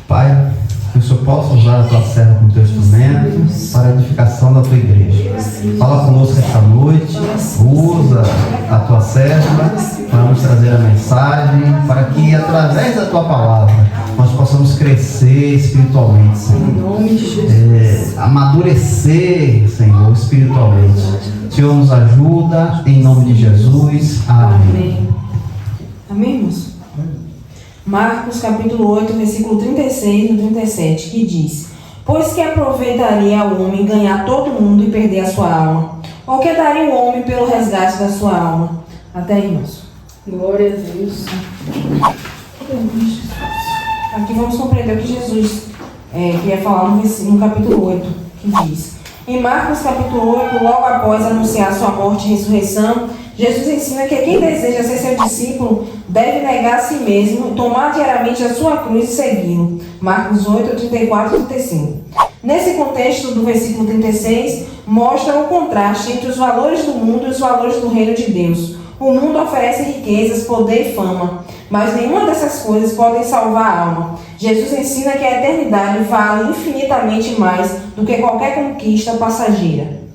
Pai, que o Senhor possa usar a tua serva como teu instrumento para a edificação da tua igreja. Fala conosco esta noite, usa a tua serva para nos trazer a mensagem, para que através da tua palavra nós possamos crescer espiritualmente, Senhor. Amadurecer, Senhor, espiritualmente. O Senhor nos ajuda, em nome de Jesus. Amém. Amém, irmãos? Marcos capítulo 8, versículo 36 e 37, que diz: Pois que aproveitaria ao homem ganhar todo mundo e perder a sua alma? Ou que daria o homem pelo resgate da sua alma? Até aí, irmãos. Glória a Deus. Aqui vamos compreender o que Jesus queria falar no capítulo 8, que diz: Em Marcos capítulo 8, logo após anunciar sua morte e ressurreição, Jesus ensina que quem deseja ser seu discípulo deve negar a si mesmo, tomar diariamente a sua cruz e segui-lo. Marcos 8, 34 e 35. Nesse contexto do versículo 36, mostra o contraste entre os valores do mundo e os valores do reino de Deus. O mundo oferece riquezas, poder e fama, mas nenhuma dessas coisas podem salvar a alma. Jesus ensina que a eternidade vale infinitamente mais do que qualquer conquista passageira.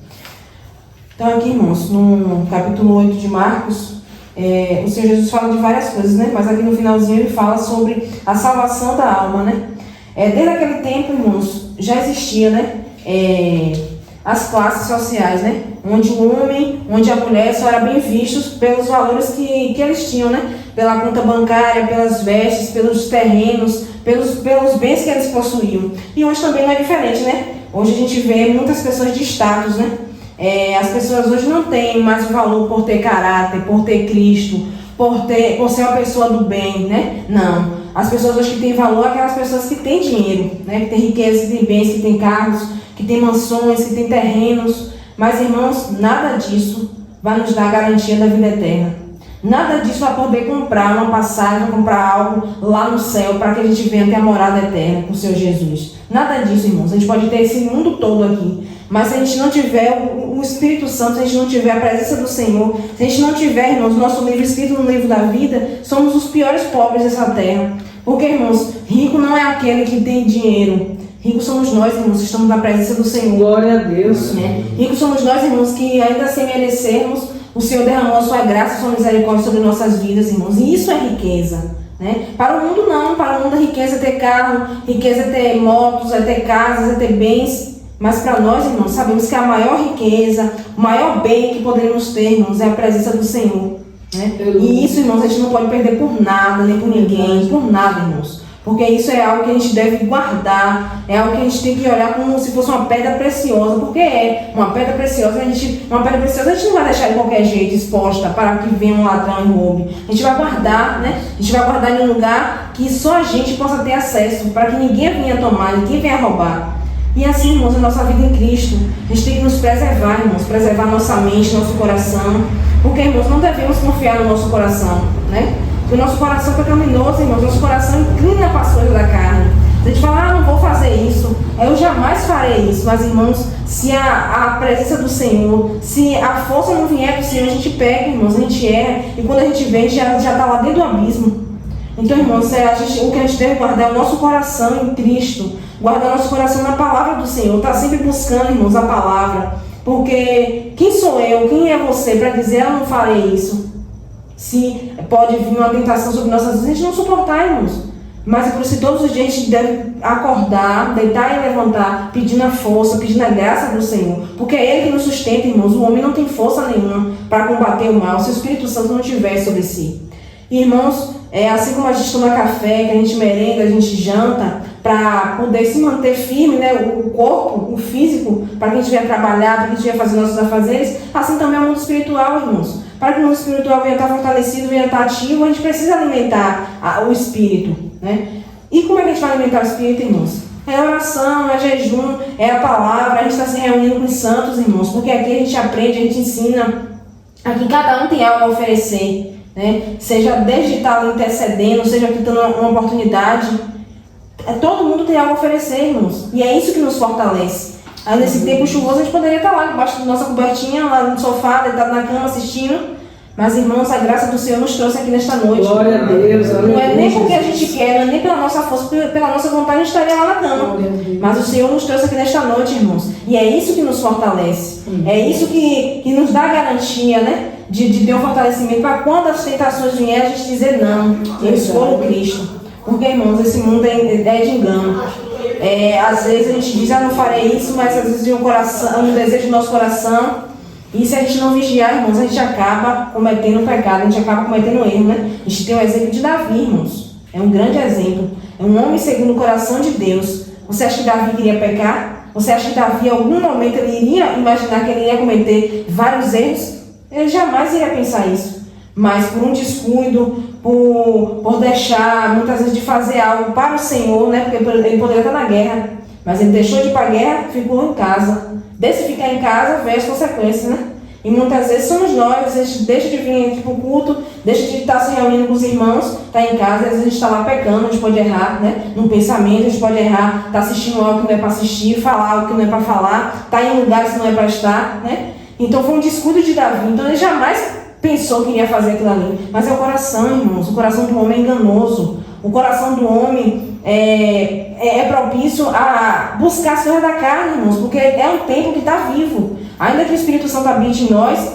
Então aqui, irmãos, no capítulo 8 de Marcos, o Senhor Jesus fala de várias coisas, né? Mas aqui no finalzinho ele fala sobre a salvação da alma, né? Desde aquele tempo, irmãos, já existia, né? As classes sociais, né? Onde o homem, onde a mulher só eram bem vistos pelos valores que eles tinham, né? Pela conta bancária, pelas vestes, pelos terrenos, pelos bens que eles possuíam. E hoje também não é diferente, né? Hoje a gente vê muitas pessoas de status, né? As pessoas hoje não têm mais o valor por ter caráter, por ter Cristo, por ser uma pessoa do bem, né? Não. As pessoas hoje que têm valor são aquelas pessoas que têm dinheiro, né? Que têm riqueza, que têm bens, que têm carros, que têm mansões, que têm terrenos. Mas, irmãos, nada disso vai nos dar a garantia da vida eterna. Nada disso vai poder comprar uma passagem, comprar algo lá no céu para que a gente venha ter a morada eterna com o Senhor Jesus. Nada disso, irmãos. A gente pode ter esse mundo todo aqui, mas se a gente não tiver o Espírito Santo, se a gente não tiver a presença do Senhor, se a gente não tiver, irmãos, o nosso livro escrito no livro da vida, somos os piores pobres dessa terra. Porque, irmãos, rico não é aquele que tem dinheiro. Ricos somos nós, irmãos, que estamos na presença do Senhor. Glória a Deus. Ricos somos nós, irmãos, que ainda sem merecermos, o Senhor derramou a sua graça e sua misericórdia sobre nossas vidas, irmãos. E isso é riqueza, né? Para o mundo não. Para o mundo a riqueza é ter carro, riqueza é ter motos, é ter casas, é ter bens. Mas para nós, irmãos, sabemos que a maior riqueza, o maior bem que poderemos ter, irmãos, é a presença do Senhor, né? E isso, irmãos, a gente não pode perder por nada, nem por ninguém, por nada, irmãos. Porque isso é algo que a gente deve guardar, é algo que a gente tem que olhar como se fosse uma pedra preciosa, porque é uma pedra preciosa. A gente não vai deixar de qualquer jeito exposta para que venha um ladrão e roube. A gente vai guardar, né? A gente vai guardar em um lugar que só a gente possa ter acesso, para que ninguém venha tomar, ninguém venha roubar. E assim, irmãos, a nossa vida em Cristo, a gente tem que nos preservar, irmãos, preservar nossa mente, nosso coração, porque, irmãos, não devemos confiar no nosso coração, né? Porque o nosso coração é pecaminoso, irmãos, nosso coração inclina para as coisas da carne. A gente fala, não vou fazer isso, eu jamais farei isso. Mas, irmãos, se a presença do Senhor, se a força não vier do Senhor, a gente peca, irmãos, a gente erra, e quando a gente vem, já está lá dentro do abismo. Então, irmãos, o que a gente deve guardar é o nosso coração em Cristo, guardar nosso coração na palavra do Senhor, está sempre buscando, irmãos, a palavra. Porque quem sou eu, quem é você para dizer, eu não farei isso? Se pode vir uma tentação sobre nossas vidas, a gente não suportar, irmãos. Mas é por isso que todos os dias a gente deve acordar, deitar e levantar, pedindo a força, pedindo a graça do Senhor. Porque é Ele que nos sustenta, irmãos. O homem não tem força nenhuma para combater o mal se o Espírito Santo não estiver sobre si. Irmãos, assim como a gente toma café, que a gente merenga, a gente janta, para poder se manter firme, né, o corpo, o físico, para que a gente venha trabalhar, para que a gente venha fazer nossos afazeres, assim também é o mundo espiritual, irmãos. Para que o mundo espiritual venha estar fortalecido, venha estar ativo, a gente precisa alimentar o espírito, né? E como é que a gente vai alimentar o espírito, irmãos? É oração, é jejum, é a palavra, a gente está se reunindo com os santos, irmãos, porque aqui a gente aprende, a gente ensina, aqui cada um tem algo a oferecer, né? Seja desde estar intercedendo, seja aqui dando uma oportunidade, todo mundo tem algo a oferecer, irmãos, e é isso que nos fortalece. Aí nesse tempo chuvoso a gente poderia estar lá debaixo da nossa cobertinha, lá no sofá, deitado na cama assistindo, mas irmãos, a graça do Senhor nos trouxe aqui nesta noite. Glória a Deus, não é nem porque a gente quer, nem pela nossa força, pela nossa vontade, a gente estaria lá na cama. Mas o Senhor nos trouxe aqui nesta noite, irmãos. E é isso que nos fortalece. É isso que nos dá a garantia, né? De ter um fortalecimento para quando as tentações vierem, a gente dizer não, eu escolho Cristo. Porque, irmãos, esse mundo é de engano. Às vezes a gente diz, não farei isso, mas às vezes um desejo do nosso coração. E se a gente não vigiar, irmãos, a gente acaba cometendo pecado, a gente acaba cometendo erro, né? A gente tem o exemplo de Davi, irmãos. É um grande exemplo. É um homem segundo o coração de Deus. Você acha que Davi queria pecar? Você acha que Davi, em algum momento, ele iria imaginar que ele ia cometer vários erros? Ele jamais iria pensar isso. Mas por um descuido, por deixar, muitas vezes, de fazer algo para o Senhor, né? Porque ele poderia estar na guerra. Mas ele deixou de ir para a guerra, ficou em casa. Desse ficar em casa, vê as consequências, né? E muitas vezes somos nós, a gente deixa de vir aqui para o culto, deixa de estar se reunindo com os irmãos, está em casa, às vezes a gente está lá pecando, a gente pode errar, né? Num pensamento, a gente pode errar, está assistindo algo que não é para assistir, falar algo que não é para falar, está em lugares que não é para estar, né? Então foi um descuido de Davi, então ele jamais pensou que iria fazer aquilo ali. Mas é o coração, irmãos, o coração do homem é enganoso, o coração do homem é propício a buscar as coisas da carne, irmãos, porque é um tempo que está vivo. Ainda que o Espírito Santo habite em nós,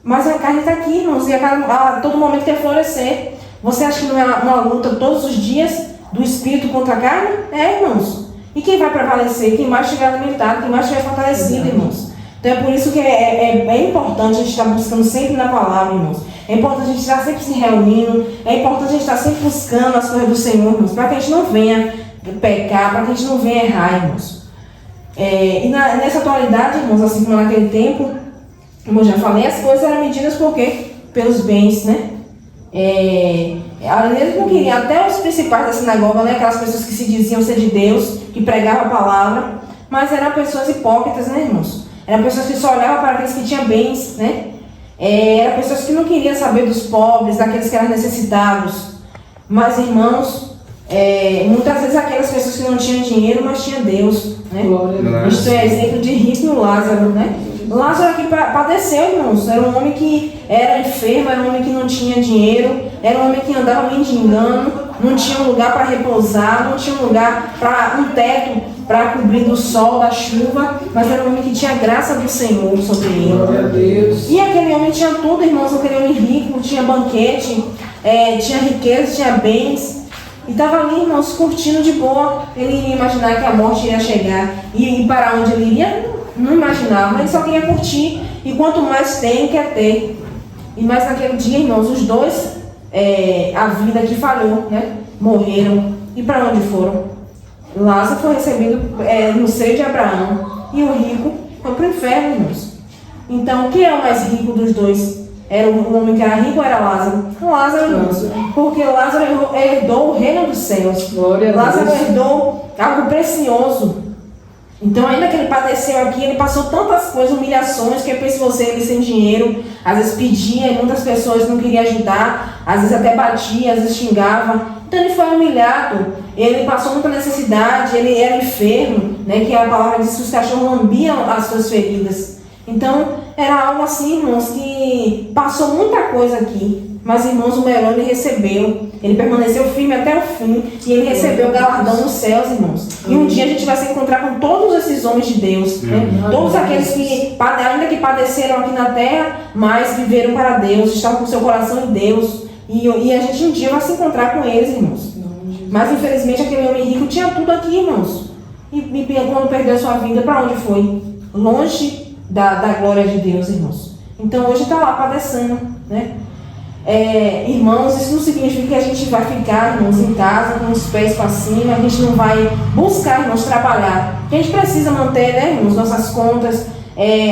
mas a carne está aqui, irmãos, e a todo momento quer florescer. Você acha que não é uma luta todos os dias do Espírito contra a carne? Irmãos. E quem vai prevalecer? Quem mais estiver alimentado, quem mais estiver fortalecido, irmãos. Então é por isso que é importante a gente estar buscando sempre na palavra, irmãos. É importante a gente estar sempre se reunindo, é importante a gente estar sempre buscando as coisas do Senhor, irmãos, para que a gente não venha pecar, para que a gente não venha errar, irmãos. E nessa atualidade, irmãos, assim como naquele tempo, como eu já falei, as coisas eram medidas por quê? Pelos bens, né? Eles não queriam, até os principais da sinagoga, né? Aquelas pessoas que se diziam ser de Deus, que pregavam a palavra, mas eram pessoas hipócritas, né, irmãos? Eram pessoas que só olhavam para aqueles que tinham bens, né? Eram pessoas que não queriam saber dos pobres, daqueles que eram necessitados. Mas, irmãos, muitas vezes aquelas pessoas que não tinham dinheiro, mas tinham Deus, né? Isso é exemplo de rico e Lázaro, né? Lázaro aqui padeceu, irmãos. Era um homem que era enfermo, era um homem que não tinha dinheiro, era um homem que andava mendigando, não tinha um lugar para repousar, não tinha um lugar para um teto para cobrir do sol, da chuva, mas era um homem que tinha a graça do Senhor sobre ele. Glória a Deus. E aquele homem tinha tudo, irmãos, aquele homem rico, tinha banquete, tinha riqueza, tinha bens. E estava ali, irmãos, curtindo de boa. Ele iria imaginar que a morte iria chegar. E para onde ele iria, não imaginava. Ele só queria curtir. E quanto mais tem, quer ter. E mais naquele dia, irmãos, os dois, a vida que falhou, né? Morreram. E para onde foram? Lázaro foi recebido no seio de Abraão. E o rico foi para o inferno, irmãos. Então, quem é o mais rico dos dois? Era o homem que era rico ou era Lázaro? Lázaro, irmãos. Porque Lázaro herdou o reino dos céus. Lázaro herdou algo precioso. Então, ainda que ele padeceu aqui, ele passou tantas coisas, humilhações, que eu penso você, ele sem dinheiro, às vezes pedia e muitas pessoas não queriam ajudar, às vezes até batia, às vezes xingava. Então ele foi humilhado, ele passou muita necessidade, ele era enfermo, né, que a palavra diz que os cachorros lambiam as suas feridas. Então era algo assim, irmãos, que passou muita coisa aqui. Mas, irmãos, o melhor ele recebeu. Ele permaneceu firme até o fim. E ele recebeu o galardão nos céus, irmãos. E um dia a gente vai se encontrar com todos esses homens de Deus. Né? Todos aqueles que, ainda que padeceram aqui na terra, mas viveram para Deus, estavam com seu coração em Deus. E a gente um dia vai se encontrar com eles, irmãos. Mas, infelizmente, aquele homem rico tinha tudo aqui, irmãos. E quando perdeu a sua vida, para onde foi? Longe da glória de Deus, irmãos. Então, hoje está lá padecendo, né? Irmãos, isso não significa que a gente vai ficar, irmãos, em casa com os pés para cima, a gente não vai buscar, irmãos, trabalhar. A gente precisa manter, né, irmãos, nossas contas,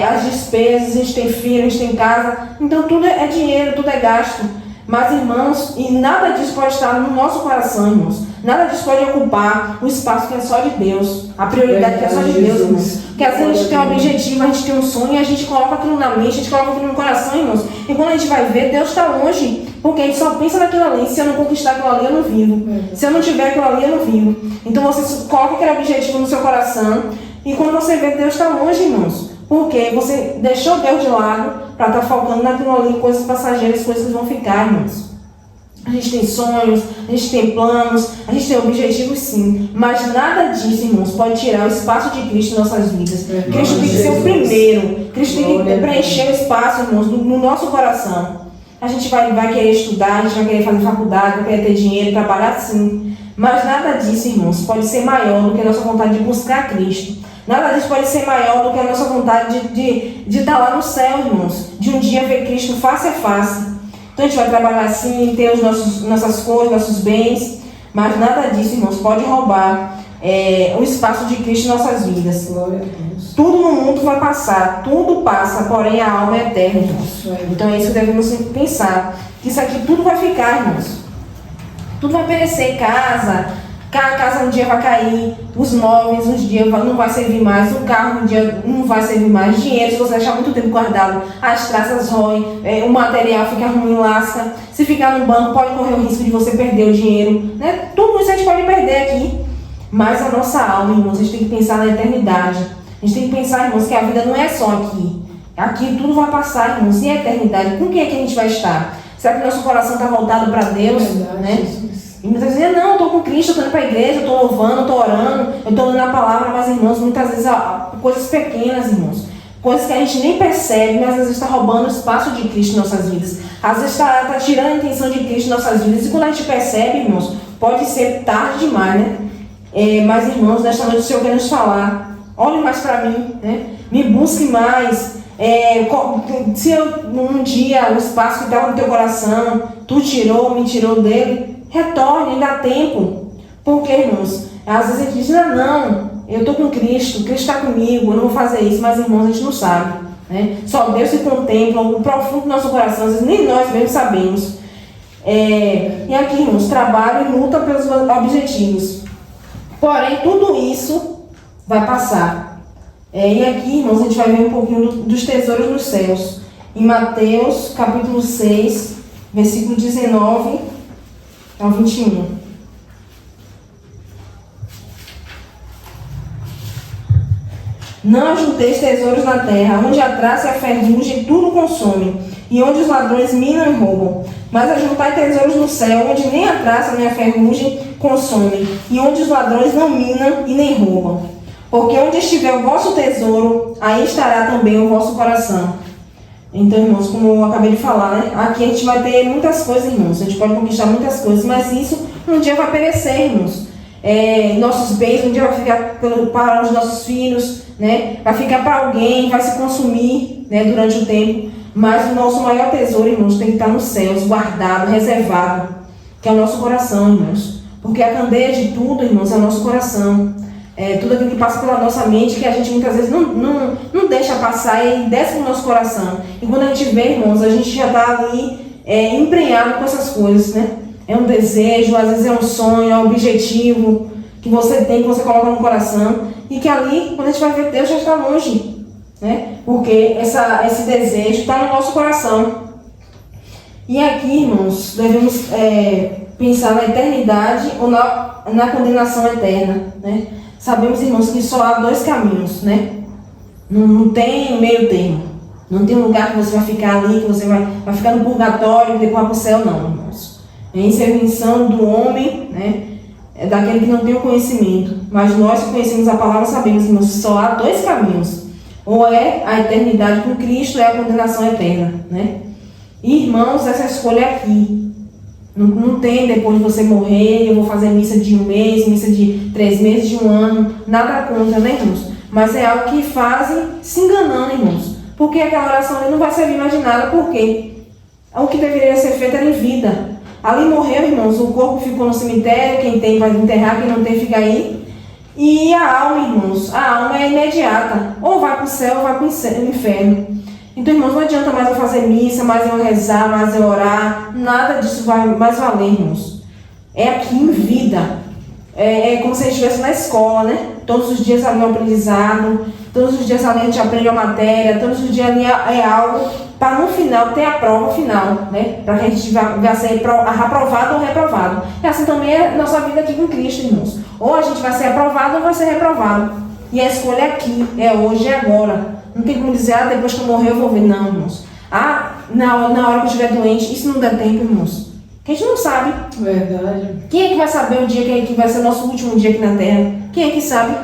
as despesas, a gente tem filho, a gente tem casa, então tudo é dinheiro, tudo é gasto. Mas, irmãos, e nada disso pode estar no nosso coração, irmãos. Nada disso pode ocupar o espaço que é só de Deus, a prioridade que é só de Deus, irmãos. Porque às vezes a gente tem um objetivo, a gente tem um sonho, e a gente coloca aquilo na mente, a gente coloca aquilo no coração, irmãos. E quando a gente vai ver, Deus está longe, porque a gente só pensa naquilo ali. Se eu não conquistar aquilo ali, eu não vivo. Se eu não tiver aquilo ali, eu não vivo. Então você coloca aquele objetivo no seu coração, e quando você vê, Deus está longe, irmãos. Porque você deixou Deus de lado para estar focando naquilo ali, coisas passageiras, coisas que vão ficar, irmãos. A gente tem sonhos, a gente tem planos, a gente tem objetivos sim. Mas nada disso, irmãos, pode tirar o espaço de Cristo em nossas vidas. Cristo tem que ser o primeiro. Cristo tem que preencher o espaço, irmãos, no nosso coração. A gente vai querer estudar, a gente vai querer fazer faculdade, vai querer ter dinheiro, trabalhar sim. Mas nada disso, irmãos, pode ser maior do que a nossa vontade de buscar Cristo. Nada disso pode ser maior do que a nossa vontade de estar lá no céu, irmãos. De um dia ver Cristo face a face. Então a gente vai trabalhar assim, ter nossas coisas, nossos bens. Mas nada disso, irmãos, pode roubar o espaço de Cristo em nossas vidas. Glória a Deus. Tudo no mundo vai passar, tudo passa, porém a alma é eterna, irmãos. Então é isso que devemos pensar. Que isso aqui tudo vai ficar, irmãos. Tudo vai perecer, a casa um dia vai cair, os móveis um dia não vai servir mais, o carro um dia não vai servir mais, dinheiro, se você deixar muito tempo guardado, as traças roem, o material fica ruim, lasca. Se ficar no banco, pode correr o risco de você perder o dinheiro, né? Tudo isso a gente pode perder aqui. Mas a nossa alma, irmãos, a gente tem que pensar na eternidade. A gente tem que pensar, irmãos, que a vida não é só aqui. Aqui tudo vai passar, irmãos, e a eternidade, com quem é que a gente vai estar? Será que nosso coração está voltado para Deus? Verdade, né? Jesus. E muitas vezes, não, eu estou com Cristo, eu estou indo para a igreja, eu estou louvando, eu estou orando, eu estou lendo a palavra, mas, irmãos, muitas vezes coisas pequenas, irmãos, coisas que a gente nem percebe, mas às vezes está roubando o espaço de Cristo em nossas vidas. Às vezes está tirando a intenção de Cristo em nossas vidas, e quando a gente percebe, irmãos, pode ser tarde demais, né? Mas, irmãos, nesta noite o Senhor quer nos falar, olhe mais para mim, né? Me busque mais. Se um dia o espaço que estava no teu coração, me tirou dele, retorne, ainda há tempo. Porque, irmãos, às vezes a gente diz, não, eu estou com Cristo está comigo, eu não vou fazer isso, mas, irmãos, a gente não sabe, né? Só Deus se contempla, o profundo do nosso coração, às vezes nem nós mesmos sabemos. E aqui, irmãos, trabalho e luta pelos objetivos. Porém, tudo isso vai passar. E aqui, irmãos, a gente vai ver um pouquinho dos tesouros nos céus. Em Mateus, capítulo 6, versículo 19 ao 21. Não ajunteis tesouros na terra, onde a traça e a ferrugem tudo consomem, e onde os ladrões minam e roubam. Mas ajuntai tesouros no céu, onde nem a traça nem a ferrugem consomem, e onde os ladrões não minam e nem roubam. Porque onde estiver o vosso tesouro, aí estará também o vosso coração. Então, irmãos, como eu acabei de falar, né? Aqui a gente vai ter muitas coisas, irmãos. A gente pode conquistar muitas coisas, mas isso um dia vai perecer, irmãos. Nossos bens um dia vai ficar para os nossos filhos, né? Vai ficar para alguém, vai se consumir, né? Durante o tempo. Mas o nosso maior tesouro, irmãos, tem que estar nos céus, guardado, reservado, que é o nosso coração, irmãos. Porque a candeia de tudo, irmãos, é o nosso coração. Tudo aquilo que passa pela nossa mente, que a gente muitas vezes não deixa passar e desce no nosso coração. E quando a gente vê, irmãos, a gente já está ali emprenhado com essas coisas, né? É um desejo, às vezes é um sonho, é um objetivo que você tem, que você coloca no coração. E que ali, quando a gente vai ver, Deus já está longe, né? Porque esse desejo está no nosso coração. E aqui, irmãos, devemos pensar na eternidade ou na condenação eterna, né? Sabemos, irmãos, que só há dois caminhos, né? Não tem meio termo. Não tem um lugar que você vai ficar ali, que você vai ficar no purgatório e depois vai para o céu, não, irmãos. Isso é a invenção do homem, né? É daquele que não tem o conhecimento. Mas nós que conhecemos a palavra sabemos, irmãos, que só há dois caminhos. Ou é a eternidade com Cristo, ou é a condenação eterna, né? E, irmãos, essa escolha é aqui. Não tem depois de você morrer, eu vou fazer missa de 1 mês, missa de 3 meses, de 1 ano, nada contra, né, irmãos? Mas é algo que fazem se enganando, irmãos. Porque aquela oração ali não vai servir mais de nada, por quê? O que deveria ser feito era em vida. Ali morreu, irmãos, o corpo ficou no cemitério, quem tem vai enterrar, quem não tem fica aí. E a alma, irmãos, a alma é imediata. Ou vai para o céu ou vai para o inferno. Então, irmãos, não adianta mais eu fazer missa, mais eu rezar, mais eu orar. Nada disso vai mais valer, irmãos. É aqui em vida. É como se a gente estivesse na escola, né? Todos os dias ali é um aprendizado. Todos os dias ali a gente aprende a matéria. Todos os dias ali é algo para no final ter a prova final, né? Para que a gente vai ser aprovado ou reprovado. E assim também é a nossa vida aqui com Cristo, irmãos. Ou a gente vai ser aprovado ou vai ser reprovado. E a escolha é aqui, é hoje, é agora. Não tem como dizer, depois que eu morrer eu vou ver. Não, irmãos. Na hora que eu estiver doente, isso não dá tempo, irmãos. Que a gente não sabe. Verdade. Quem é que vai saber o dia que vai ser o nosso último dia aqui na Terra? Quem é que sabe?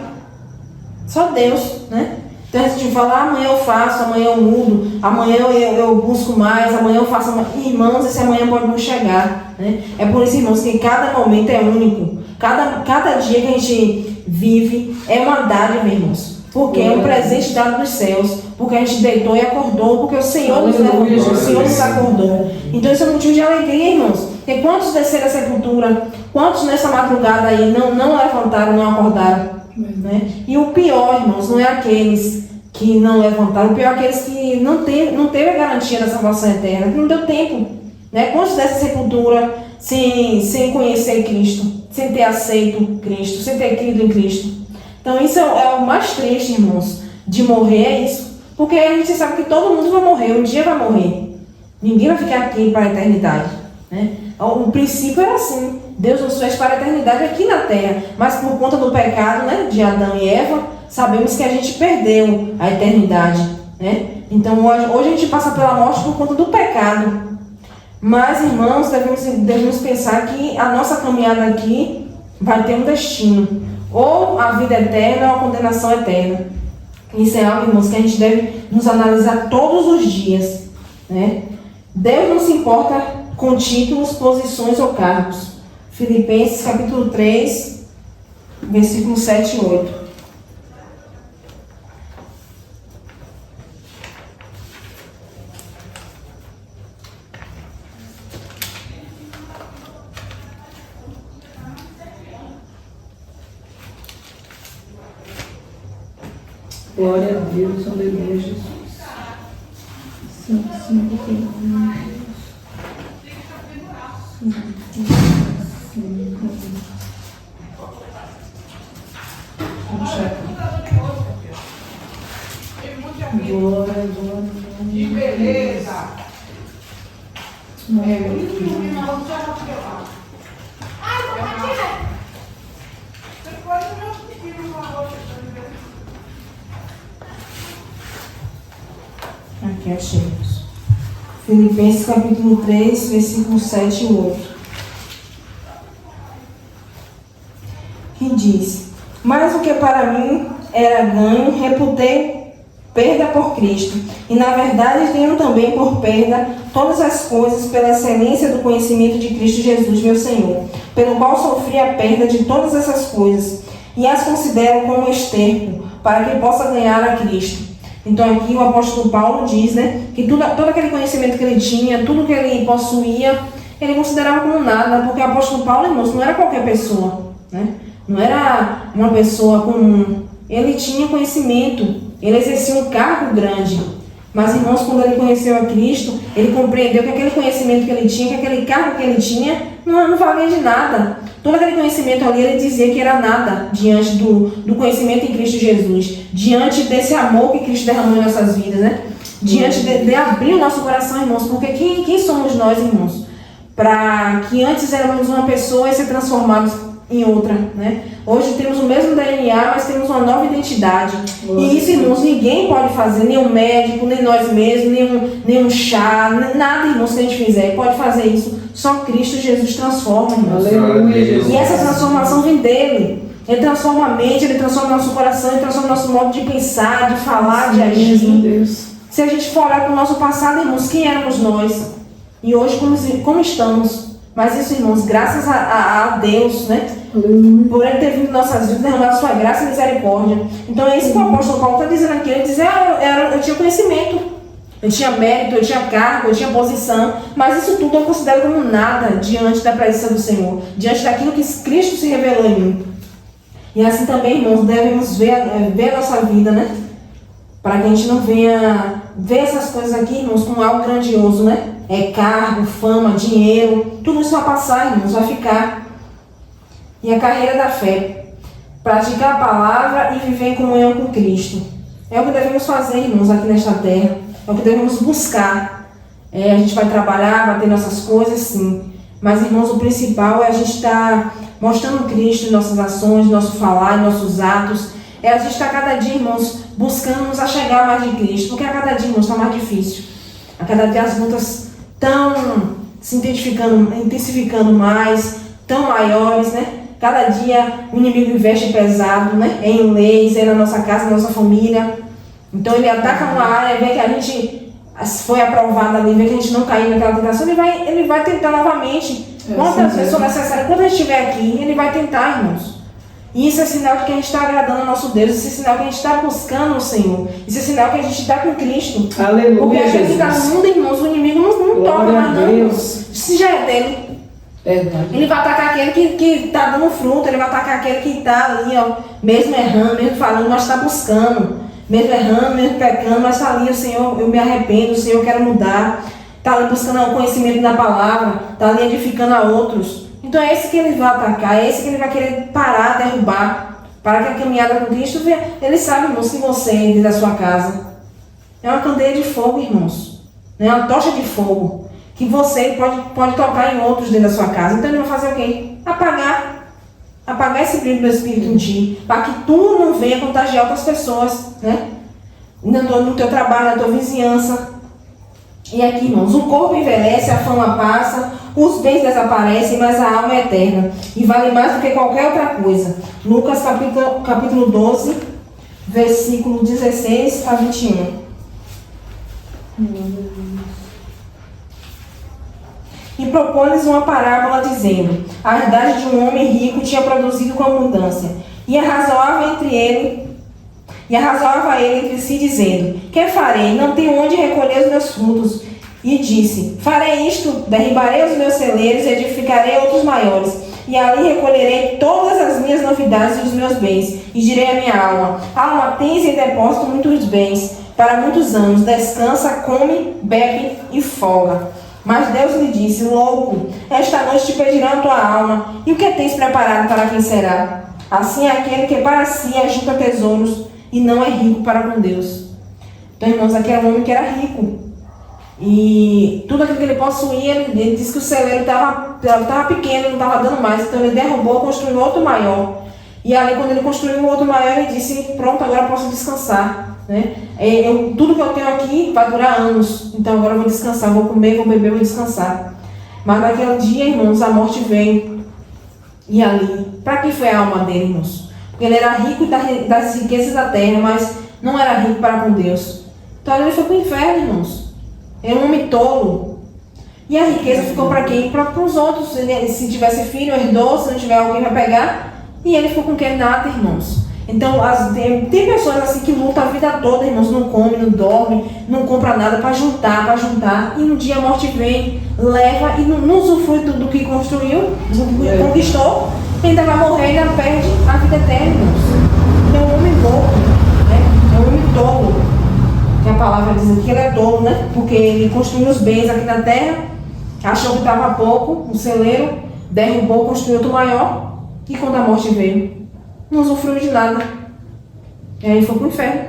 Só Deus, né? Então a gente fala, amanhã eu faço, amanhã eu mudo, amanhã eu busco mais, amanhã eu faço. Irmãos, esse amanhã pode não chegar, né? É por isso, irmãos, que cada momento é único. Cada dia que a gente vive é uma dádiva, irmãos. Porque é um presente dado dos céus. Porque a gente deitou e acordou, porque o Senhor nos levantou, o Senhor nos acordou. Então isso é um motivo de alegria, irmãos. Porque quantos desceram a sepultura, quantos nessa madrugada aí não levantaram, não acordaram? Né? E o pior, irmãos, não é aqueles que não levantaram, o pior é aqueles que não teve a garantia da salvação eterna, que não deu tempo. Né? Quantos dessa sepultura sem conhecer Cristo, sem ter aceito Cristo, sem ter crido em Cristo? Então isso é o mais triste, irmãos, de morrer, é isso. Porque a gente sabe que todo mundo vai morrer, um dia vai morrer. Ninguém vai ficar aqui para a eternidade. Né? O princípio era assim, Deus nos fez para a eternidade aqui na Terra, mas por conta do pecado, né, de Adão e Eva, sabemos que a gente perdeu a eternidade. Né? Então hoje a gente passa pela morte por conta do pecado. Mas, irmãos, devemos pensar que a nossa caminhada aqui vai ter um destino. Ou a vida eterna ou a condenação eterna. Isso é algo, irmãos, que a gente deve nos analisar todos os dias. Né? Deus não se importa com títulos, posições ou cargos. Filipenses capítulo 3, versículos 7 e 8. Glória a Deus, aleluia, Jesus. Santo, santo, santo. Glória, glória. Que beleza! Aqui achamos. Filipenses capítulo 3, versículos 7 e 8. Que diz: mas o que para mim era ganho, reputei perda por Cristo. E na verdade tenho também por perda todas as coisas pela excelência do conhecimento de Cristo Jesus, meu Senhor, pelo qual sofri a perda de todas essas coisas, e as considero como esterco, para que possa ganhar a Cristo. Então aqui o apóstolo Paulo diz, né, que todo aquele conhecimento que ele tinha, tudo que ele possuía, ele considerava como nada, porque o apóstolo Paulo, irmãos, não era qualquer pessoa, né? Não era uma pessoa comum. Ele tinha conhecimento, ele exercia um cargo grande. Mas, irmãos, quando ele conheceu a Cristo, ele compreendeu que aquele conhecimento que ele tinha, que aquele cargo que ele tinha, não valia de nada. Todo aquele conhecimento ali, ele dizia que era nada diante do conhecimento em Cristo Jesus, diante desse amor que Cristo derramou em nossas vidas, né? Diante de abrir o nosso coração, irmãos, porque quem somos nós, irmãos? Para que antes éramos uma pessoa e ser transformados em outra, né? Hoje temos o mesmo DNA, mas temos uma nova identidade. E isso, irmãos, ninguém pode fazer, nem um médico, nem nós mesmos, nem um chá, nada, irmãos, que a gente fizer pode fazer isso. Só Cristo Jesus transforma, irmãos. Aleluia. E essa transformação vem dele. Ele transforma a mente, ele transforma nosso coração, ele transforma nosso modo de pensar, de falar, de agir. Se a gente for olhar para o nosso passado, irmãos, quem éramos nós? E hoje como estamos? Mas isso, irmãos, graças a Deus, né? Por ele ter vindo em nossas vidas, derramado sua graça e misericórdia. Então é isso que o apóstolo Paulo está dizendo aqui. Ele diz, eu tinha conhecimento, eu tinha mérito, eu tinha cargo, eu tinha posição, mas isso tudo eu considero como nada diante da presença do Senhor, diante daquilo que Cristo se revelou em mim. E assim também, irmãos, devemos ver a nossa vida, né? Para que a gente não venha ver essas coisas aqui, irmãos, como algo grandioso, né? É cargo, fama, dinheiro, tudo isso vai passar, irmãos, vai ficar. E a carreira da fé, praticar a palavra e viver em comunhão com Cristo. É o que devemos fazer, irmãos, aqui nesta terra. É o que devemos buscar. A gente vai trabalhar, vai ter nossas coisas, sim. Mas, irmãos, o principal é a gente estar mostrando Cristo em nossas ações, nosso falar, em nossos atos. É a gente estar cada dia, irmãos, buscando nos achegar mais de Cristo. Porque a cada dia, irmãos, está mais difícil. A cada dia as lutas se intensificando mais, tão maiores, né? Cada dia o inimigo investe pesado, né? Em leis, na nossa casa, na nossa família. Então ele ataca uma área, vê que a gente foi aprovado ali, vê que a gente não caiu naquela tentação, ele vai tentar novamente. Quantas vezes for necessário, quando a gente estiver aqui, ele vai tentar, irmãos. E isso é sinal de que a gente está agradando ao nosso Deus, isso é sinal que a gente está buscando o Senhor, isso é sinal que a gente está com Cristo. Aleluia, porque a gente está no Jesus. mundo, irmãos, o inimigo não toca mais não, irmãos. Se já é dele. Verdade. Ele vai atacar aquele que está dando fruto, ele vai atacar aquele que está ali, ó, mesmo errando, mesmo falando, mas está buscando, mesmo errando, mesmo pecando, mas está ali, o Senhor, eu me arrependo, o Senhor, eu quero mudar, está ali buscando o conhecimento da palavra, está ali edificando a outros. Então é esse que ele vai atacar, é esse que ele vai querer parar, derrubar, para que a caminhada com Cristo, ele sabe, irmãos, que você, dentro da sua casa, é uma candeia de fogo, irmãos, é uma tocha de fogo, que você pode tocar em outros dentro da sua casa. Então ele vai fazer o quê? Apagar esse brilho do Espírito em ti, para que tu não venha contagiar outras pessoas, né? No teu trabalho, na tua vizinhança. E aqui, irmãos, o corpo envelhece, a fama passa, os bens desaparecem, mas a alma é eterna e vale mais do que qualquer outra coisa. Lucas capítulo 12, versículo 16 a 21. E propõe-lhes uma parábola dizendo: a herdade de um homem rico tinha produzido com abundância, e arrazoava ele entre si, dizendo: que farei? Não tenho onde recolher os meus frutos. E disse: farei isto, derribarei os meus celeiros e edificarei outros maiores, e ali recolherei todas as minhas novidades e os meus bens, e direi à minha alma: alma, tens em depósito muitos bens, para muitos anos, descansa, come, bebe e folga. Mas Deus lhe disse: louco, esta noite te pedirão a tua alma, e o que tens preparado para quem será? Assim é aquele que para si ajunta tesouros e não é rico para com Deus. Então, irmãos, aqui era um homem que era rico. E tudo aquilo que ele possuía, ele disse que o celeiro estava pequeno, não estava dando mais. Então ele derrubou, construiu outro maior. E ali, quando ele construiu um outro maior, ele disse: pronto, agora eu posso descansar, né? Tudo que eu tenho aqui vai durar anos, então agora eu vou descansar, vou comer, vou beber, vou descansar. Mas naquele dia, irmãos, a morte veio. E ali, para que foi a alma dele, irmãos? Porque ele era rico das riquezas da terra, mas não era rico para com Deus. Então ele foi para o inferno, irmãos. Era um homem tolo. E a riqueza ficou para quem? Para os outros. Se tivesse filho, herdou, se não tiver, alguém vai pegar. E ele ficou com quem? Nada, irmãos. Então, tem pessoas assim que lutam a vida toda, irmãos, não come, não dorme, não compra nada para juntar, e um dia a morte vem, leva e não usufrui do que construiu, do que conquistou, e ainda vai morrer e ainda perde a vida eterna, irmãos. Então, é um homem louco, né? É um homem tolo, que a palavra diz aqui, ele é tolo, né? Porque ele construiu os bens aqui na terra, achou que estava pouco, um celeiro, derrubou, construiu outro maior, e quando a morte veio, não usufruiu de nada. E aí foi pro inferno,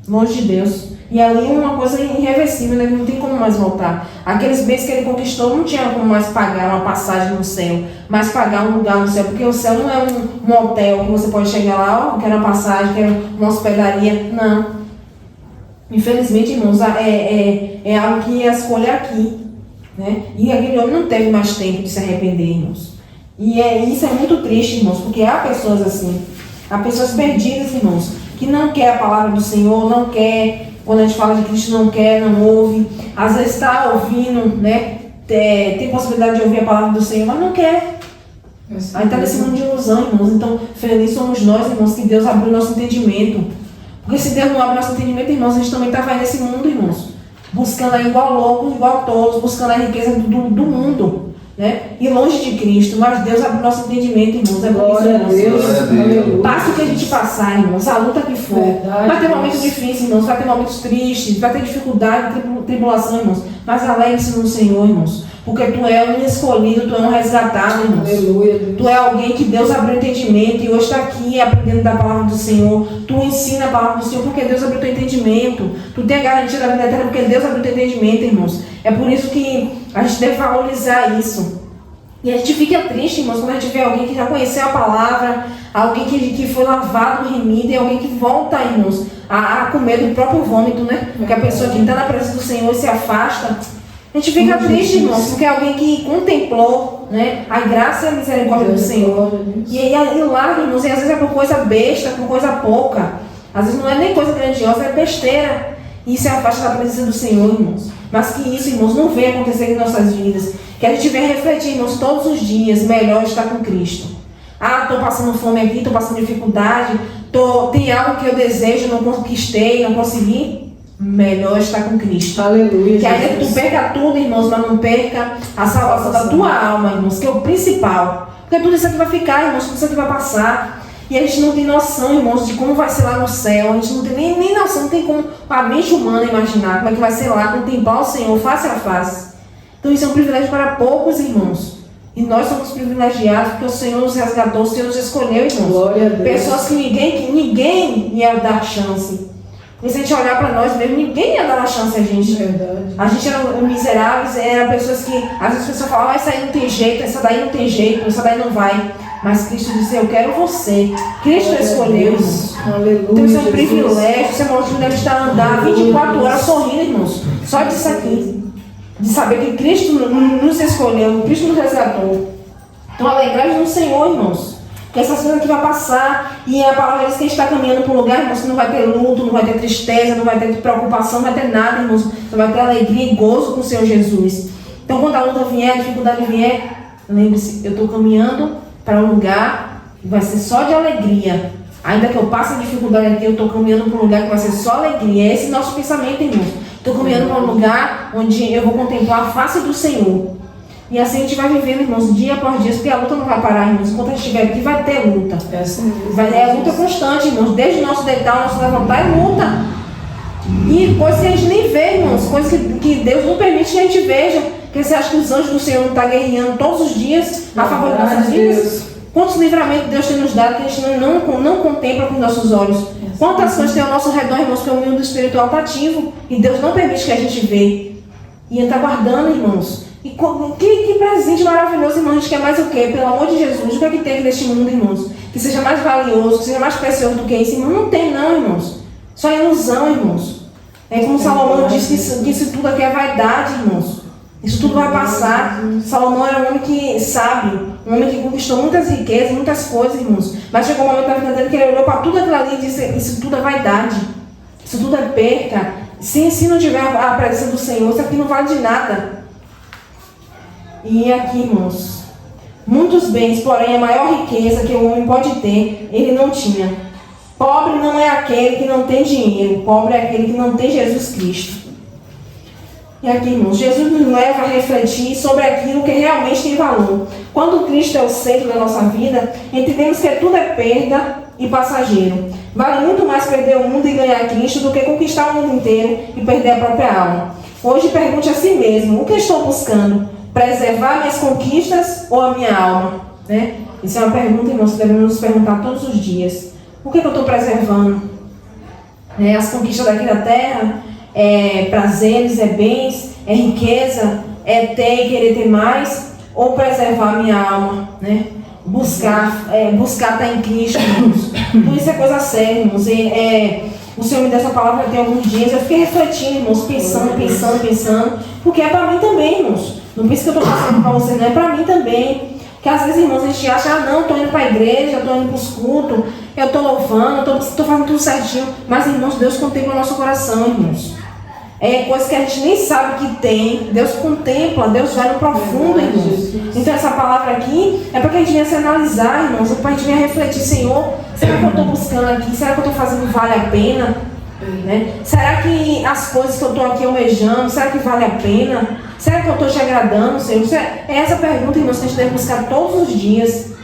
longe de Deus. E ali é uma coisa irreversível, né? Não tem como mais voltar. Aqueles bens que ele conquistou não tinha como mais pagar uma passagem no céu, mais pagar um lugar no céu, porque o céu não é um hotel que você pode chegar lá, ó, quero uma passagem, quero uma hospedaria. Não. Infelizmente, irmãos, é algo que a escolha é aqui, né? E aquele homem não teve mais tempo de se arrepender, irmãos. E isso é muito triste, irmãos, porque há pessoas assim, há pessoas perdidas, irmãos, que não quer a palavra do Senhor, não quer, quando a gente fala de Cristo, não quer, não ouve, às vezes está ouvindo, né, tem possibilidade de ouvir a palavra do Senhor, mas não quer. Aí está nesse mundo de ilusão, irmãos. Então, felizes somos nós, irmãos, que Deus abriu nosso entendimento. Porque se Deus não abre nosso entendimento, irmãos, a gente também está nesse mundo, irmãos, buscando aí igual loucos, igual tolos, buscando a riqueza do mundo, né? E longe de Cristo, mas Deus abre o nosso entendimento, irmãos. É por isso, irmãos. Passa o que a gente passar, irmãos, a luta que for. Verdade, vai ter momentos difíceis, irmãos, vai ter momentos tristes, vai ter dificuldade, tribulação, irmãos. Mas alegre-se no Senhor, irmãos. Porque tu é um escolhido, tu é um resgatado, irmãos. Aleluia, tu é alguém que Deus abriu o entendimento e hoje está aqui aprendendo da palavra do Senhor. Tu ensina a palavra do Senhor porque Deus abriu o teu entendimento. Tu tem a garantia da vida eterna porque Deus abriu o teu entendimento, irmãos. É por isso que a gente deve valorizar isso. E a gente fica triste, irmãos, quando a gente vê alguém que já conheceu a palavra, alguém que foi lavado, remido, e alguém que volta, irmãos, a comer do próprio vômito, né? Porque a pessoa que está na presença do Senhor e se afasta, A gente fica triste, irmãos, porque é alguém que contemplou, né, a graça e a misericórdia do Senhor. E larga, irmãos, e às vezes é por coisa besta, por coisa pouca. Às vezes não é nem coisa grandiosa, é besteira. E isso é a faixa da presença do Senhor, irmãos. Mas que isso, irmãos, não venha acontecer em nossas vidas. Que a gente venha refletir, irmãos, todos os dias, melhor estar com Cristo. Ah, estou passando fome aqui, estou passando dificuldade, tem algo que eu desejo, não conquistei, não consegui. Melhor estar com Cristo. Aleluia. Que ainda que tu perca tudo, irmãos, mas não perca a salvação da tua alma, irmãos, que é o principal. Porque tudo isso aqui vai ficar, irmãos, tudo isso aqui vai passar. E a gente não tem noção, irmãos, de como vai ser lá no céu. A gente não tem nem noção, não tem como a mente humana imaginar como é que vai ser lá, contemplar o Senhor face a face. Então isso é um privilégio para poucos, irmãos. E nós somos privilegiados porque o Senhor nos resgatou, o Senhor nos escolheu, irmãos. Glória a Deus. Pessoas que ninguém ia dar chance. E se a gente olhar para nós mesmo, ninguém ia dar uma chance a gente. Verdade. A gente era miseráveis, era pessoas que, às vezes as pessoas falavam, essa aí não tem jeito, essa daí não tem jeito, essa daí não vai. Mas Cristo disse, eu quero você. Cristo escolheu, irmãos. Aleluia. Então isso é um privilégio, isso é uma oportunidade de estar andar 24 horas sorrindo, irmãos. Só disso aqui. De saber que Cristo nos escolheu, Cristo nos resgatou. Então alegrai-vos no Senhor, irmãos. Que essas coisas aqui vão passar. E a palavra diz que a gente está caminhando para um lugar, irmãos, que não vai ter luto, não vai ter tristeza, não vai ter preocupação, não vai ter nada, irmãos. Você vai ter alegria e gozo com o Senhor Jesus. Então quando a luta vier, a dificuldade vier, lembre-se, eu estou caminhando para um lugar que vai ser só de alegria. Ainda que eu passe a dificuldade aqui, eu estou caminhando para um lugar que vai ser só alegria. Esse é o nosso pensamento, irmãos. Estou caminhando para um lugar onde eu vou contemplar a face do Senhor. E assim a gente vai vivendo, irmãos, dia após dia, porque a luta não vai parar, irmãos. Enquanto a gente estiver aqui, vai ter luta. É a luta constante, irmãos. Desde o nosso deitar, o nosso levantar, é luta. E coisas que a gente nem vê, irmãos. Coisas que Deus não permite que a gente veja. Porque você acha que os anjos do Senhor não estão guerreando todos os dias a favor das nossas vidas? Quantos livramentos Deus tem nos dado que a gente não contempla com os nossos olhos? Quantas coisas tem ao nosso redor, irmãos, que o mundo espiritual está ativo e Deus não permite que a gente vê. E Ele está guardando, irmãos. E que presente maravilhoso, irmãos. A gente quer mais o quê? Pelo amor de Jesus, o que é que tem neste mundo, irmãos? Que seja mais valioso, que seja mais precioso do que isso, irmão? Não tem não, irmãos. Só ilusão, irmãos. É como Salomão disse que isso tudo aqui é vaidade, irmãos. Isso tudo vai passar. Salomão era um homem que sabe, um homem que conquistou muitas riquezas, muitas coisas, irmãos. Mas chegou um momento da vida dele que ele olhou para tudo aquilo ali e disse, isso tudo é vaidade. Isso tudo é perca. Se não tiver a presença do Senhor, isso aqui não vale de nada. E aqui, irmãos, muitos bens, porém a maior riqueza que o homem pode ter, ele não tinha. Pobre não é aquele que não tem dinheiro, pobre é aquele que não tem Jesus Cristo. E aqui, irmãos, Jesus nos leva a refletir sobre aquilo que realmente tem valor. Quando Cristo é o centro da nossa vida, entendemos que tudo é perda e passageiro. Vale muito mais perder o mundo e ganhar Cristo do que conquistar o mundo inteiro e perder a própria alma. Hoje pergunte a si mesmo, o que estou buscando? Preservar minhas conquistas ou a minha alma? Né? Isso é uma pergunta, irmãos, que devemos nos perguntar todos os dias. O que eu estou preservando? As conquistas daqui da terra? É prazeres, é bens, é riqueza, é ter e querer ter mais, ou preservar a minha alma, né? Buscar estar em Cristo, irmãos. Tudo isso é coisa séria, irmãos. O Senhor me deu essa palavra tem alguns dias, eu fiquei refletindo, irmãos, pensando, porque é para mim também, irmãos. Não pense que eu estou passando para você, não é para mim também. Porque às vezes, irmãos, a gente acha, não, estou indo para a igreja, estou indo para os cultos, eu estou louvando, estou fazendo tudo certinho. Mas, irmãos, Deus contempla o nosso coração, irmãos. É coisa que a gente nem sabe que tem. Deus contempla, Deus vai no profundo, irmãos. Então essa palavra aqui é para que a gente venha se analisar, irmãos. É para a gente venha refletir, Senhor, será que eu estou buscando aqui? Será que eu estou fazendo vale a pena? Né? Será que as coisas que eu estou aqui almejando, será que vale a pena? Será que eu estou te agradando, Senhor? É essa pergunta, irmãos, que a gente deve buscar todos os dias.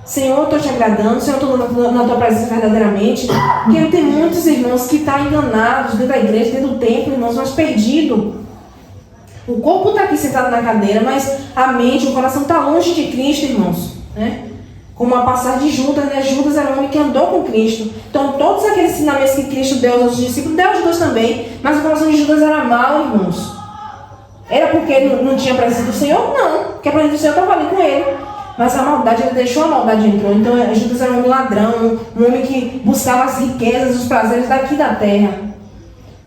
Senhor, eu estou te agradando, Senhor, eu estou na tua presença verdadeiramente. Porque tem muitos irmãos que estão enganados dentro da igreja, dentro do templo, irmãos, mas perdidos. O corpo está aqui sentado na cadeira, mas a mente, o coração está longe de Cristo, irmãos. Né? Como a passagem de Judas, né? Judas era um homem que andou com Cristo. Então, todos aqueles ensinamentos que Cristo deu aos discípulos, deu aos Judas também. Mas o coração de Judas era mau, irmãos. Era porque ele não tinha a presença do Senhor? Não, porque a presença do Senhor estava ali com ele. Mas a maldade, ele deixou a maldade entrou. Então Judas era um homem ladrão, um homem que buscava as riquezas, os prazeres daqui da terra.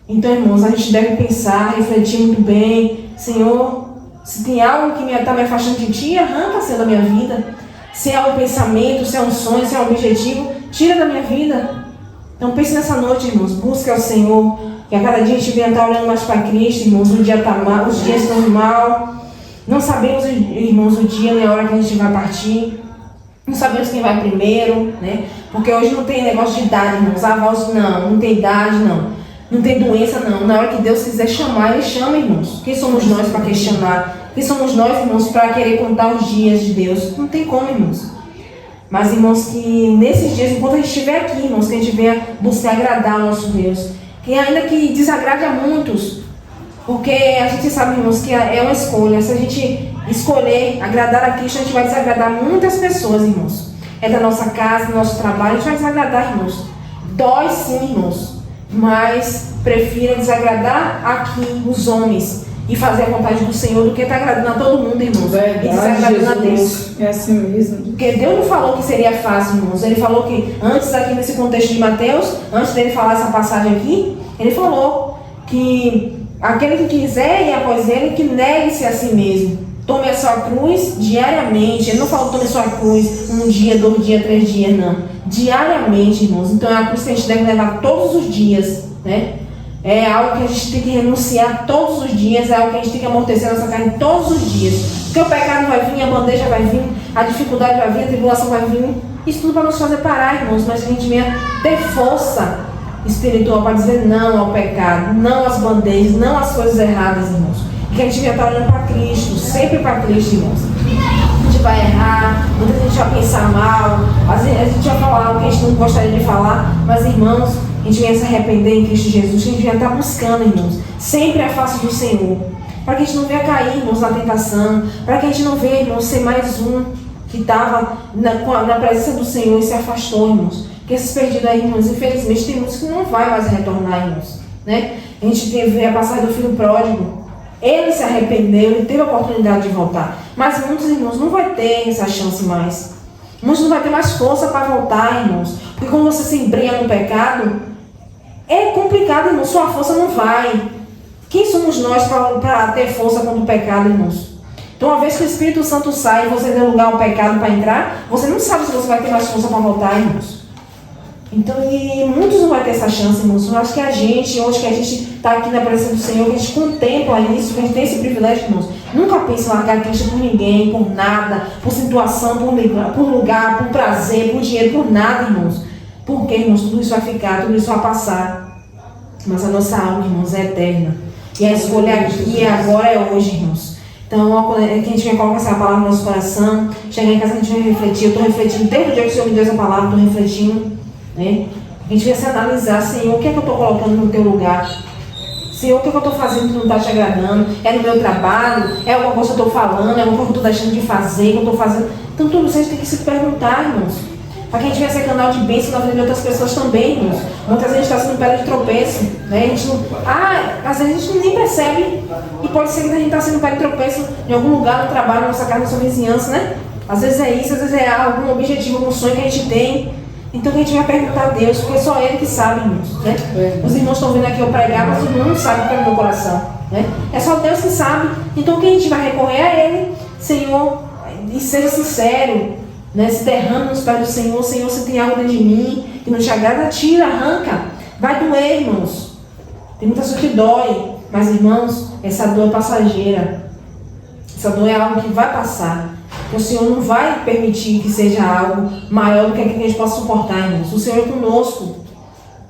Então, irmãos, a gente deve pensar, refletir muito bem. Senhor, se tem algo que está me afastando de Ti, arranca, Senhor, da minha vida. Se é um pensamento, se é um sonho, se é um objetivo, tira da minha vida. Então pense nessa noite, irmãos, busque ao Senhor, que a cada dia a gente venha estar olhando mais para Cristo, irmãos. O dia está mal, os dias estão mal. Não sabemos, irmãos, o dia nem a hora que a gente vai partir. Não sabemos quem vai primeiro, né? Porque hoje não tem negócio de idade, irmãos. Avós, não tem idade, não. Não tem doença, não. Na hora que Deus quiser chamar, Ele chama, irmãos. Quem somos nós para questionar? Quem somos nós, irmãos, para querer contar os dias de Deus? Não tem como, irmãos. Mas, irmãos, que nesses dias, enquanto a gente estiver aqui, irmãos, que a gente venha buscar agradar o nosso Deus. Que ainda que desagrade a muitos, porque a gente sabe, irmãos, que é uma escolha. Se a gente escolher agradar a Cristo, a gente vai desagradar muitas pessoas, irmãos. É da nossa casa, do nosso trabalho, a gente vai desagradar, irmãos. Dói sim, irmãos, mas prefira desagradar aqui os homens e fazer a vontade do Senhor do que estar agradando a todo mundo, irmãos. Verdade, e desagradando a Deus. Jesus. É assim mesmo. Porque Deus não falou que seria fácil, irmãos. Ele falou que antes aqui nesse contexto de Mateus, antes dele falar essa passagem aqui, ele falou que aquele que quiser ir após ele, que negue-se a si mesmo. Tome a sua cruz diariamente. Ele não falou tome a sua cruz 1 dia, 2 dias, 3 dias, não. Diariamente, irmãos. Então é a cruz que a gente deve levar todos os dias, né? É algo que a gente tem que renunciar todos os dias, é algo que a gente tem que amortecer nossa carne todos os dias. Porque o pecado vai vir, a bandeja vai vir, a dificuldade vai vir, a tribulação vai vir. Isso tudo para nos fazer parar, irmãos, mas a gente venha ter força espiritual para dizer não ao pecado, não às bandejas, não às coisas erradas, irmãos. Que a gente venha estar olhando para Cristo, sempre para Cristo, irmãos. A gente vai errar, muita gente vai pensar mal, às vezes a gente vai falar algo que a gente não gostaria de falar, mas, irmãos, a gente venha se arrepender em Cristo Jesus, que a gente venha estar buscando, irmãos, sempre a face do Senhor, para que a gente não venha cair, irmãos, na tentação, para que a gente não venha, irmãos, ser mais um que estava na presença do Senhor e se afastou, irmãos. Porque esses perdidos aí, irmãos, infelizmente tem muitos que não vai mais retornar, irmãos, né? A gente vê a passagem do filho pródigo. Ele se arrependeu, ele teve a oportunidade de voltar. Mas muitos irmãos não vai ter essa chance mais. Muitos não vai ter mais força para voltar, irmãos. Porque quando você se embrenha no pecado, é complicado, irmãos. Sua força não vai. Quem somos nós para ter força contra o pecado, irmãos? Então, uma vez que o Espírito Santo sai e você deu lugar ao pecado para entrar, você não sabe se você vai ter mais força para voltar, irmãos. Então, e muitos não vão ter essa chance, irmãos. Eu acho que a gente, hoje que a gente está aqui na presença do Senhor, que a gente contempla isso, que a gente tem esse privilégio, irmãos. Nunca pense em largar Cristo por ninguém, por nada, por situação, por lugar, por prazer, por dinheiro, por nada, irmãos. Porque, irmãos, tudo isso vai ficar, tudo isso vai passar. Mas a nossa alma, irmãos, é eterna. E a escolha aqui e agora é hoje, irmãos. Então, que a gente vem colocar essa palavra no nosso coração. Chegar em casa, a gente vai refletir. Eu estou refletindo, desde o dia que o Senhor me deu essa palavra, estou refletindo. Né? A gente vai se analisar, Senhor, o que é que eu estou colocando no teu lugar? Senhor, o que é que eu estou fazendo que não está te agradando? É no meu trabalho? É alguma coisa que eu estou falando? É alguma coisa que eu estou deixando de fazer? Que eu estou fazendo? Então, tudo isso a gente tem que se perguntar, irmãos. Para que a gente venha ser canal de bênção na vida de outras pessoas também, irmãos. Muitas vezes a gente está sendo pedra de tropeço. Né? A gente não, às vezes a gente nem percebe. E pode ser que a gente está sendo pedra de tropeço em algum lugar, no trabalho, na nossa casa, na sua vizinhança, né? Às vezes é isso, às vezes é algum objetivo, algum sonho que a gente tem. Então a gente vai perguntar a Deus, porque é só Ele que sabe, irmãos. Né? Os irmãos estão vindo aqui eu pregar, mas os irmãos não sabem o que é no meu coração. Né? É só Deus que sabe. Então o que a gente vai recorrer a Ele, Senhor, e seja sincero, né? Se derrama nos pés do Senhor. Senhor, se tem algo dentro de mim que não te agrada, tira, arranca. Vai doer, irmãos. Tem muita coisa que dói, mas, irmãos, essa dor é passageira. Essa dor é algo que vai passar. O Senhor não vai permitir que seja algo maior do que aquilo que a gente possa suportar, irmãos. O Senhor é conosco.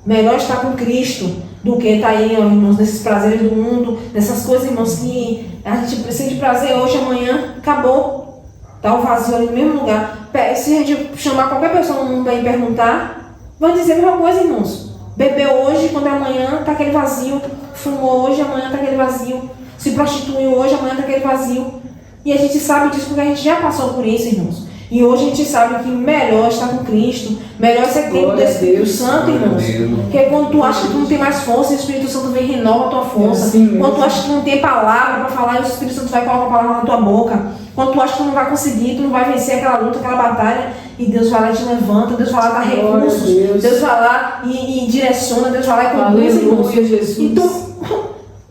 Melhor estar com Cristo do que estar aí, irmãos, nesses prazeres do mundo, nessas coisas, irmãos, que a gente precisa de prazer hoje, amanhã, acabou. Está o vazio ali no mesmo lugar. Se a gente chamar qualquer pessoa no mundo aí e perguntar, vai dizer a mesma coisa, irmãos. Bebeu hoje, quando é amanhã, está aquele vazio. Fumou hoje, amanhã está aquele vazio. Se prostituiu hoje, amanhã está aquele vazio. E a gente sabe disso porque a gente já passou por isso, irmãos. E hoje a gente sabe que melhor estar com Cristo, melhor ser tempo do Espírito Santo, irmãos. Porque quando tu acha que tu não tem mais força, o Espírito Santo vem e renova a tua força. Quando tu acha que não tem palavra para falar, o Espírito Santo vai colocar a palavra na tua boca. Quando tu acha que tu não vai conseguir, tu não vai vencer aquela luta, aquela batalha, e Deus vai lá e te levanta, Deus vai lá e dá recursos, Deus vai lá e direciona, Deus vai lá e conduz, irmãos. Jesus. Então,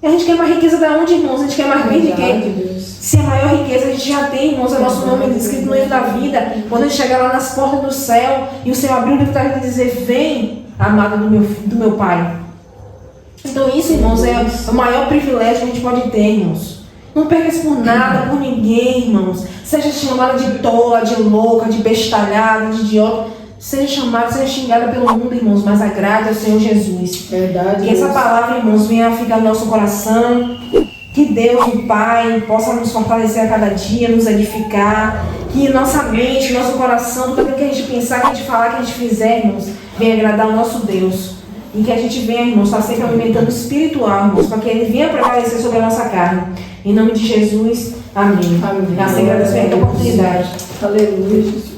E a gente quer mais riqueza da onde, irmãos? A gente quer mais bem de Verdade, quem? Deus. Se a maior riqueza a gente já tem, irmãos, é nosso nome escrito no livro da vida. Quando a gente chegar lá nas portas do céu e o Senhor abrir o livro da vida e dizer: vem, amada do meu Pai. Então isso, irmãos, é o maior privilégio que a gente pode ter, irmãos. Não perca isso por nada, por ninguém, irmãos. Seja chamada de tola, de louca, de bestalhada, de idiota. Seja chamada, seja xingada pelo mundo, irmãos, mas agrade ao Senhor Jesus. Verdade, Que essa Deus. palavra, irmãos, venha ficar no nosso coração. Que Deus, o Pai, possa nos fortalecer a cada dia, nos edificar. Que nossa mente, nosso coração, tudo aquilo que a gente pensar, que a gente falar, que a gente fizer, irmãos, venha agradar ao nosso Deus. E que a gente venha, irmãos, estar sempre alimentando o espiritual, irmãos, para que Ele venha prevalecer sobre a nossa carne. Em nome de Jesus, amém. Amém. Assim agradeço a oportunidade. Aleluia, Jesus.